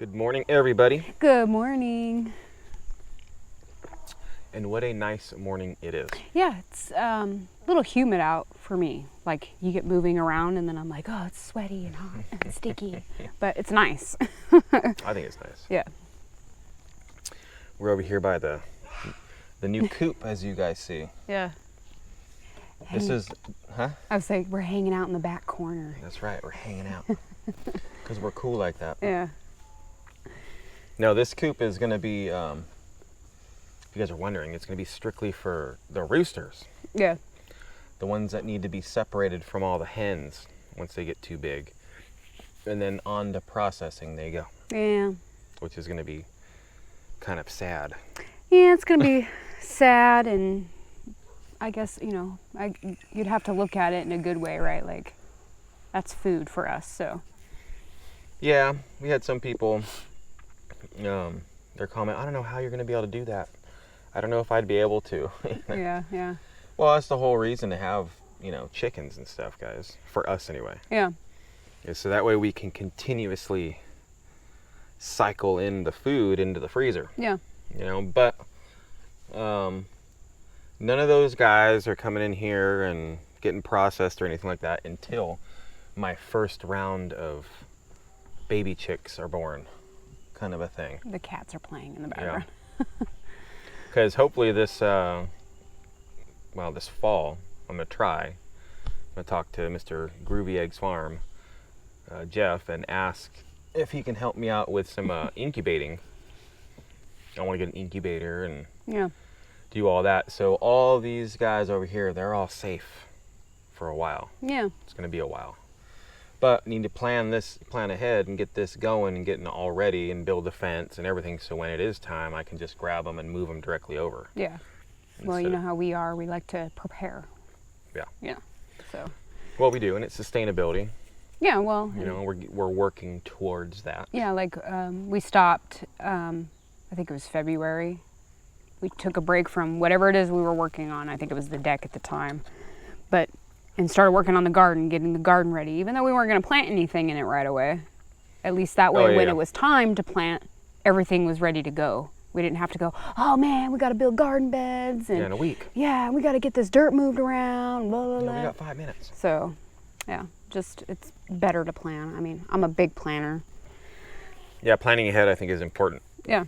Good morning, everybody. Good morning. And what a nice morning it is. Yeah, it's a little humid out for me. Like you get moving around and then I'm like, oh, it's sweaty and hot and sticky. But it's nice. I think it's nice. Yeah. We're over here by the new coop, as you guys see. Yeah. This is, huh? I was like, we're hanging out in the back corner. That's right, we're hanging out. Because we're cool like that. Yeah. No, this coop is going to be, if you guys are wondering, it's going to be strictly for the roosters. Yeah. The ones that need to be separated from all the hens once they get too big. And then on to processing they go. Yeah. Which is going to be kind of sad. Yeah, it's going to be sad, and I guess, you know, you'd have to look at it in a good way, right? Like, that's food for us, so. Yeah, we had some people, their comment, I don't know how you're going to be able to do that. I don't know if I'd be able to. Yeah, yeah. Well, that's the whole reason to have, you know, chickens and stuff, guys. For us, anyway. Yeah. So that way we can continuously cycle in the food into the freezer. Yeah. You know, but none of those guys are coming in here and getting processed or anything like that until my first round of baby chicks are born, kind of a thing. The cats are playing in the background. Because hopefully this, this fall, I'm going to try. I'm going to talk to Mr. Groovy Eggs Farm, Jeff, and ask if he can help me out with some incubating. I want to get an incubator and do all that. So all these guys over here, they're all safe for a while. Yeah. It's going to be a while. But need to plan ahead and get this going and getting all ready and build the fence and everything, so when it is time, I can just grab them and move them directly over. Yeah. Well, you know how we are. We like to prepare. Yeah. Yeah. So. Well, we do, and it's sustainability. Yeah. Well. You know, we're working towards that. Yeah. Like we stopped. I think it was February. We took a break from whatever it is we were working on. I think it was the deck at the time, and started working on the garden, getting the garden ready. Even though we weren't going to plant anything in it right away, at least that way, when it was time to plant, everything was ready to go. We didn't have to go, oh man, we got to build garden beds. And in a week. Yeah, we got to get this dirt moved around, blah, blah, blah. We got 5 minutes. So, yeah, just it's better to plan. I mean, I'm a big planner. Yeah, planning ahead I think is important. Yeah.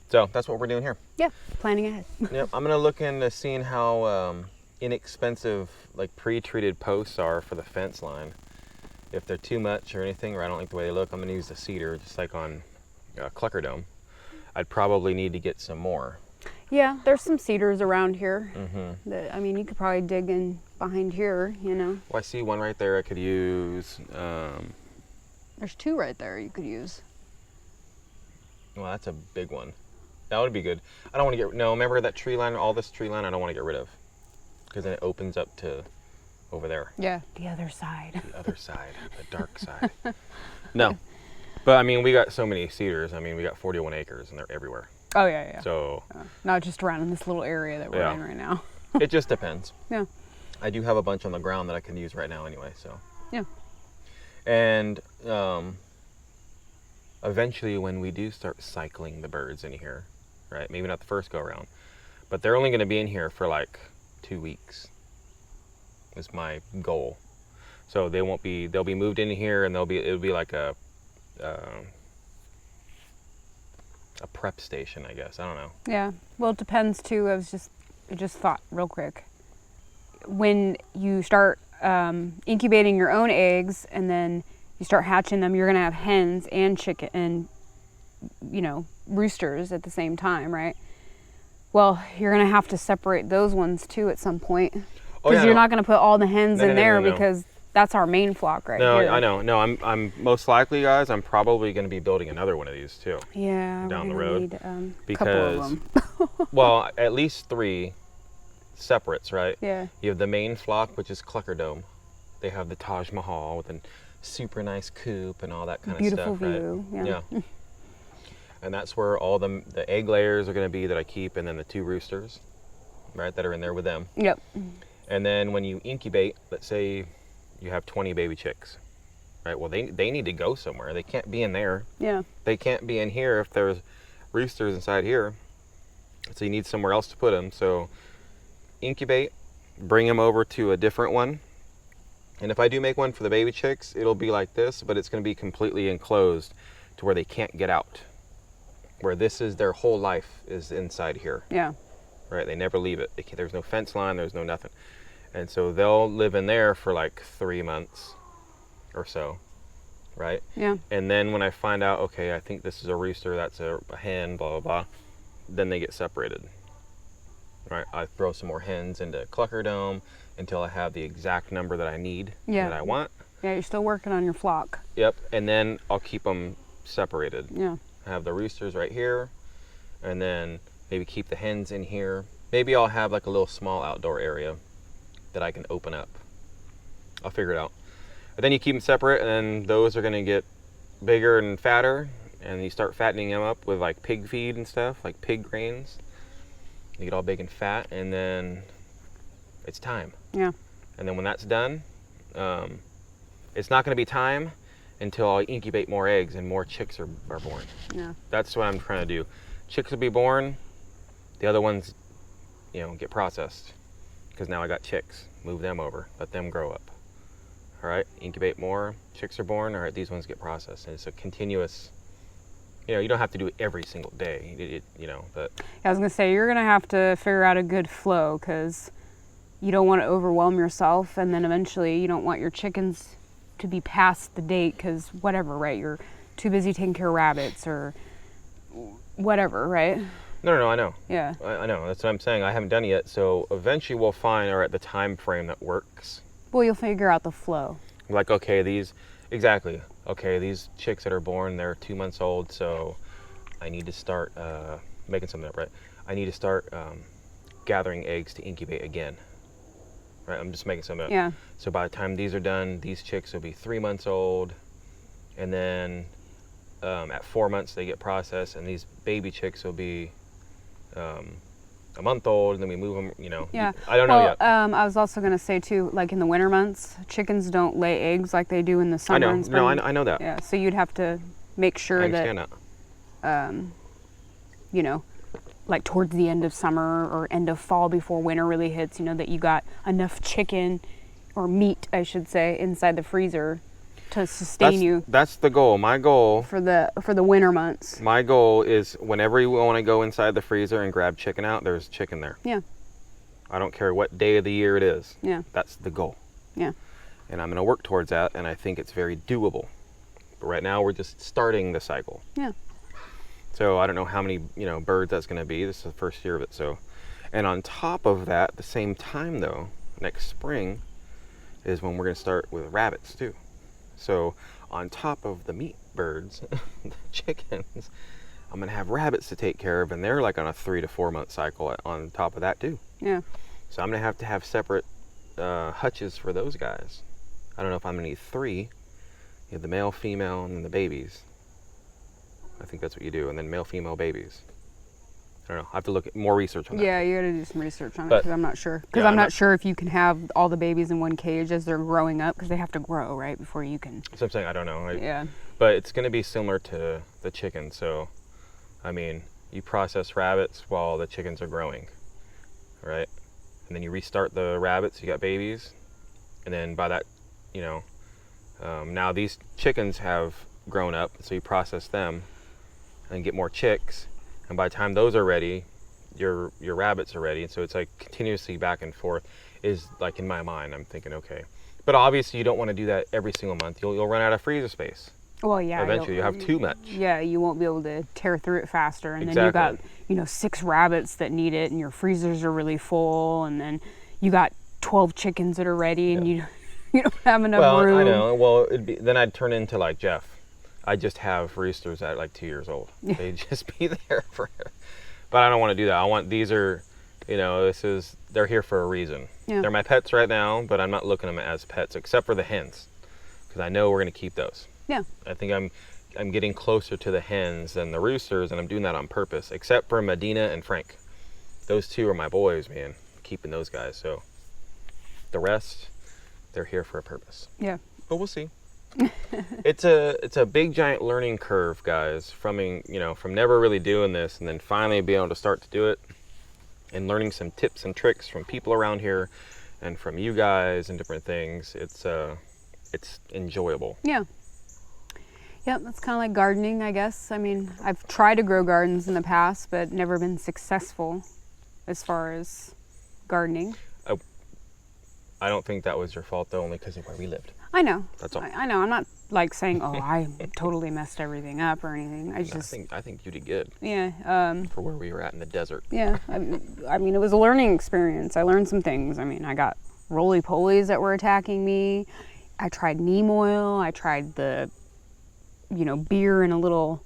So that's what we're doing here. Yeah, planning ahead. Yep, I'm going to look into seeing how inexpensive like pre-treated posts are for the fence line. If they're too much or anything, or I don't like the way they look, I'm going to use the cedar, just like on Clucker Dome. I'd probably need to get some more. Yeah, there's some cedars around here. Mm-hmm. That, I mean, you could probably dig in behind here, you know. Well, I see one right there I could use. There's two right there you could use. Well, that's a big one. That would be good. I don't want to remember that tree line, all this tree line I don't want to get rid of. Because then it opens up to over there. Yeah, the other side. The other side, the dark side. No. But I mean, we got so many cedars. I mean, we got 41 acres and they're everywhere. Oh, yeah, yeah. So. Not just around in this little area that we're in right now. It just depends. Yeah. I do have a bunch on the ground that I can use right now anyway, so. Yeah. And eventually when we do start cycling the birds in here, right? Maybe not the first go around, but they're only going to be in here for like 2 weeks is my goal. So they'll be moved in here, and it'll be like a prep station, I guess. I don't know. Yeah. Well, it depends too. I just thought real quick. When you start incubating your own eggs and then you start hatching them, you're going to have hens and chicken and, you know, roosters at the same time, right? Well, you're going to have to separate those ones too at some point. Because you're not going to put all the hens in there because that's our main flock right here. No, I know. No, I'm most likely, guys, I'm probably going to be building another one of these too. Yeah, down the road. Need, because, couple of them. well, at least 3 separates, right? Yeah. You have the main flock, which is Clucker Dome. They have the Taj Mahal with a super nice coop and all that kind of Beautiful stuff, view. right? Yeah. And that's where all the egg layers are going to be that I keep, and then the 2 roosters, right, that are in there with them. Yep. And then when you incubate, let's say you have 20 baby chicks, right? Well, they need to go somewhere. They can't be in there. Yeah. They can't be in here if there's roosters inside here. So you need somewhere else to put them. So incubate, bring them over to a different one. And if I do make one for the baby chicks, it'll be like this, but it's going to be completely enclosed to where they can't get out. Where this is their whole life is inside here. Yeah. Right? They never leave it. There's no fence line, there's no nothing. And so they'll live in there for like 3 months or so. Right? Yeah. And then when I find out, okay, I think this is a rooster, that's a hen, blah, blah, blah, then they get separated. Right? I throw some more hens into Clucker Dome until I have the exact number that I need, that I want. Yeah, you're still working on your flock. Yep. And then I'll keep them separated. Yeah. I have the roosters right here, and then maybe keep the hens in here. Maybe I'll have like a little small outdoor area that I can open up. I'll figure it out. But then you keep them separate, and then those are gonna get bigger and fatter, and you start fattening them up with like pig feed and stuff, like pig grains. You get all big and fat, and then it's time. Yeah. And then when that's done, it's not gonna be time until I incubate more eggs and more chicks are born. Yeah. That's what I'm trying to do. Chicks will be born, the other ones, get processed. Because now I got chicks. Move them over, let them grow up. All right, incubate more, chicks are born, all right, these ones get processed. And it's a continuous, you don't have to do it every single day, but. I was gonna say, you're gonna have to figure out a good flow, because you don't want to overwhelm yourself, and then eventually you don't want your chickens to be past the date because whatever, right? You're too busy taking care of rabbits or whatever, right? No, I know. Yeah. I know, that's what I'm saying. I haven't done it yet, so eventually we'll find, all right, the time frame that works. Well, you'll figure out the flow. Like, okay, these chicks that are born, they're 2 months old, so I need to start making something up, right? I need to start gathering eggs to incubate again. Right, I'm just making something up. Yeah. So by the time these are done, these chicks will be 3 months old, and then at 4 months they get processed, and these baby chicks will be a month old, and then we move them. Yeah. I don't know yet. I was also gonna say too, like in the winter months, chickens don't lay eggs like they do in the summer and spring. I know that. Yeah. So you'd have to make sure I understand that. Like towards the end of summer or end of fall before winter really hits, that you got enough chicken or meat, I should say, inside the freezer to sustain you. That's the goal. My goal for the winter months. My goal is whenever you want to go inside the freezer and grab chicken out, there's chicken there. Yeah. I don't care what day of the year it is. Yeah. That's the goal. Yeah. And I'm going to work towards that, and I think it's very doable. But right now we're just starting the cycle. Yeah. So I don't know how many, birds that's going to be. This is the first year of it. So, and on top of that, at the same time though, next spring is when we're going to start with rabbits too. So on top of the meat birds, the chickens, I'm going to have rabbits to take care of, and they're like on a 3 to 4 month cycle on top of that too. Yeah. So I'm going to have separate hutches for those guys. I don't know if I'm going to need 3. You have the male, female, and then the babies. I think that's what you do, and then male, female babies. I don't know. I have to look at more research on that. Yeah, you got to do some research on it, because I'm not sure. Because yeah, I'm not sure if you can have all the babies in one cage as they're growing up, because they have to grow, right, before you can. So I'm saying I don't know. Yeah. But it's going to be similar to the chicken. So, you process rabbits while the chickens are growing, right? And then you restart the rabbits. You got babies, and then by that, now these chickens have grown up, so you process them and get more chicks, and by the time those are ready, your rabbits are ready. And so it's like continuously back and forth is like in my mind. I'm thinking, okay, but obviously you don't want to do that every single month. You'll run out of freezer space. Well, yeah. Eventually you have too much. Yeah, you won't be able to tear through it faster, and Exactly. then you got 6 rabbits that need it, and your freezers are really full, and then you got 12 chickens that are ready, and you don't have enough room. Well, I know. Well, then I'd turn into like Jeff. I just have roosters at like 2 years old. They'd just be there forever. But I don't want to do that. These are, they're here for a reason. Yeah. They're my pets right now, but I'm not looking at them as pets, except for the hens, because I know we're going to keep those. Yeah. I think I'm getting closer to the hens than the roosters, and I'm doing that on purpose, except for Medina and Frank. Those 2 are my boys, man. Keeping those guys. So the rest, they're here for a purpose. Yeah. But we'll see. It's a big giant learning curve, guys, from never really doing this and then finally being able to start to do it and learning some tips and tricks from people around here and from you guys and different things. It's enjoyable. Yeah. Yep, that's kind of like gardening, I guess. I mean, I've tried to grow gardens in the past, but never been successful as far as gardening. I don't think that was your fault, though, only because of where we lived. I know. That's all. I know. I'm not like saying, oh, I totally messed everything up or anything. I think you did good. Yeah. For where we were at in the desert. Yeah. I mean, it was a learning experience. I learned some things. I mean, I got roly-polies that were attacking me. I tried neem oil. I tried the, beer in a little,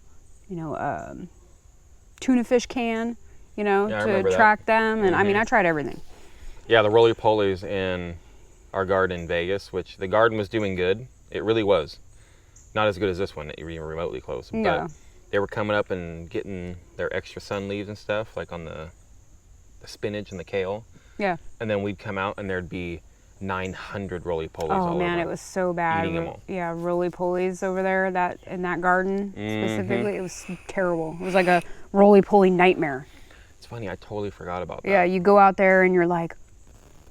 tuna fish can, to track them. And I mean, I tried everything. Yeah, the roly-polies in our garden in Vegas, which the garden was doing good. It really was. Not as good as this one, even remotely close. Yeah. But they were coming up and getting their extra sun leaves and stuff, like on the spinach and the kale. Yeah. And then we'd come out and there'd be 900 roly-polies all over. Oh man, it was so bad. Eating them all. Yeah, roly-polies over there, in that garden specifically, it was terrible. It was like a roly-poly nightmare. It's funny, I totally forgot about that. Yeah, you go out there and you're like,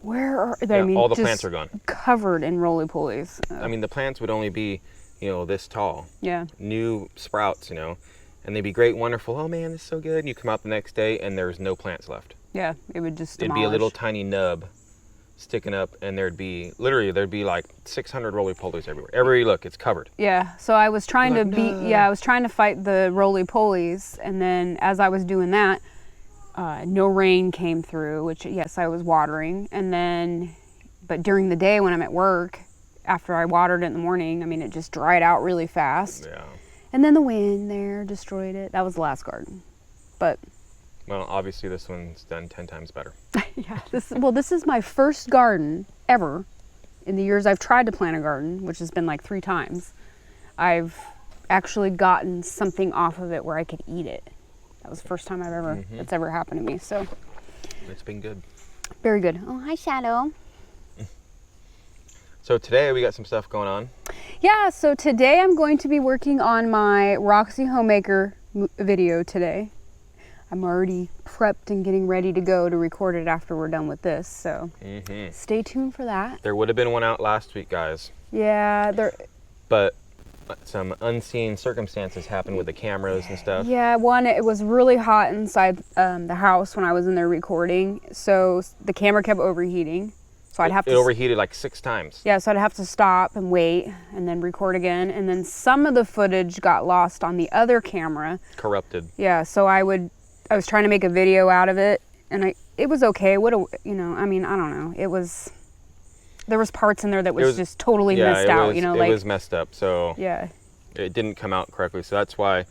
where are they? Yeah, I mean, all the just plants are gone. Covered in roly-polies. I mean, the plants would only be, this tall. Yeah. New sprouts, and they'd be great, wonderful. Oh man, this is so good. And you come out the next day and there's no plants left. Yeah, it would just demolish. It'd be a little tiny nub sticking up, and there'd be like 600 roly-polies everywhere. Everywhere you look, it's covered. Yeah, so I was trying I was trying to fight the roly-polies, and then as I was doing that, no rain came through, which yes, I was watering, but during the day when I'm at work, after I watered it in the morning, I mean, it just dried out really fast. Yeah. And then the wind there destroyed it. That was the last garden, but. Well, obviously this one's done 10 times better. Yeah, this is my first garden ever in the years I've tried to plant a garden, which has been like 3 times. I've actually gotten something off of it where I could eat it. That was the first time that's ever happened to me. So it's been good. Very good. Oh, hi, Shadow. So today we got some stuff going on. Yeah, so today I'm going to be working on my Roxy Homemaker video today. I'm already prepped and getting ready to go to record it after we're done with this, so stay tuned for that. There would have been one out last week, guys. Yeah, but some unseen circumstances happened with the cameras and stuff. Yeah, it was really hot inside the house when I was in there recording, so the camera kept overheating. So I'd have to. It overheated like 6 times. Yeah, so I'd have to stop and wait and then record again. And then some of the footage got lost on the other camera. Corrupted. Yeah, so I was trying to make a video out of it, and it was okay. I mean, I don't know. There was parts in there that was just totally messed out. It was messed up. So yeah, it didn't come out correctly. So that's why,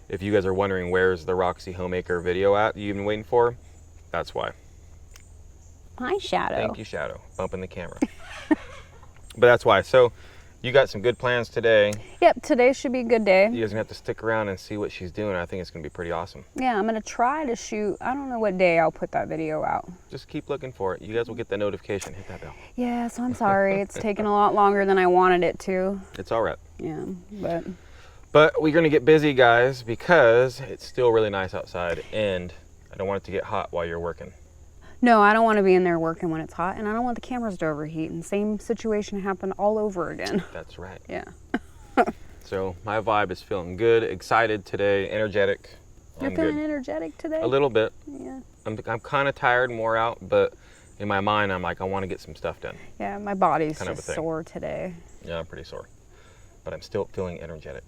if you guys are wondering where's the Roxy Homemaker video at, you've been waiting for, that's why. Hi, Shadow. Thank you, Shadow. Bumping the camera. But that's why. So you got some good plans today. Yep, today should be a good day. You guys are going to have to stick around and see what she's doing. I think it's going to be pretty awesome. Yeah, I'm going to try to shoot. I don't know what day I'll put that video out. Just keep looking for it. You guys will get the notification. Hit that bell. Yeah, so I'm sorry. It's taken a lot longer than I wanted it to. It's all right. Yeah, But we're going to get busy, guys, because it's still really nice outside, and I don't want it to get hot while you're working. No, I don't want to be in there working when it's hot, and I don't want the cameras to overheat, and same situation happened all over again. That's right. Yeah. So my vibe is feeling good, excited today, energetic. You're feeling energetic today? A little bit. Yeah. I'm kind of tired and wore out, but in my mind, I'm like, I want to get some stuff done. Yeah, my body's just sore today. Yeah, I'm pretty sore, but I'm still feeling energetic.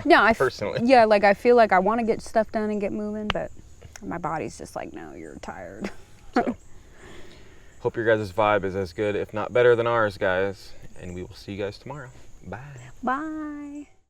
Yeah, personally. Yeah, like I feel like I want to get stuff done and get moving, but my body's just like, no, you're tired. So, hope your guys' vibe is as good, if not better than ours, guys. And we will see you guys tomorrow. Bye. Bye.